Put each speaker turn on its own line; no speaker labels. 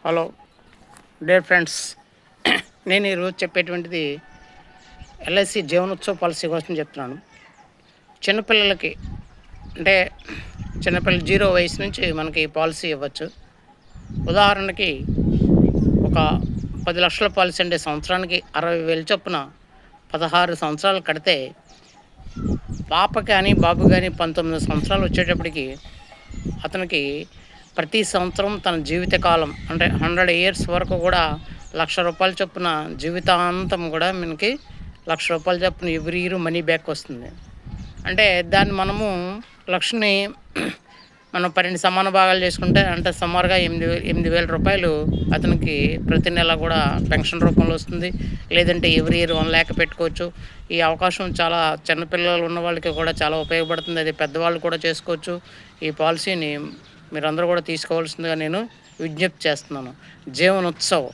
Hello dear friends, నేను ఈరోజు చెప్పేటువంటిది LIC జీవనోత్సవ policy కోసం చెప్తున్నాను. చిన్నపిల్లలకి అంటే చిన్నపిల్లలు 0 వయసు నుంచి మనకి పాలసీ ఇవ్వచ్చు. ఉదాహరణకి ఒక 10 లక్షల పాలసీ అంటే సంవత్సరానికి 60,000 చొప్పున 16 సంవత్సరాలు కడితే పాప కానీ బాబు కానీ 19 సంవత్సరాలు వచ్చేటప్పటికి అతనికి ప్రతి సంవత్సరం తన జీవితకాలం అంటే 100 ఇయర్స్ వరకు కూడా ₹1,00,000 చొప్పున జీవితాంతం కూడా మనకి ₹1,00,000 చొప్పున ఎవ్రీ ఇయర్ మనీ బ్యాక్ వస్తుంది. అంటే దాన్ని మనము లక్షని మనం 12 సమాన భాగాలు చేసుకుంటే అంటే సుమారుగా ₹8,000 అతనికి ప్రతి నెల కూడా పెన్షన్ రూపంలో వస్తుంది. లేదంటే ఎవ్రీ ఇయర్ 1,00,000 పెట్టుకోవచ్చు. ఈ అవకాశం చాలా చిన్నపిల్లలు ఉన్న వాళ్ళకి కూడా చాలా ఉపయోగపడుతుంది. అది పెద్దవాళ్ళు కూడా చేసుకోవచ్చు. ఈ పాలసీని మీరందరూ కూడా తీసుకోవాల్సిందిగా నేను విజ్ఞప్తి చేస్తున్నాను. జీవనోత్సవ్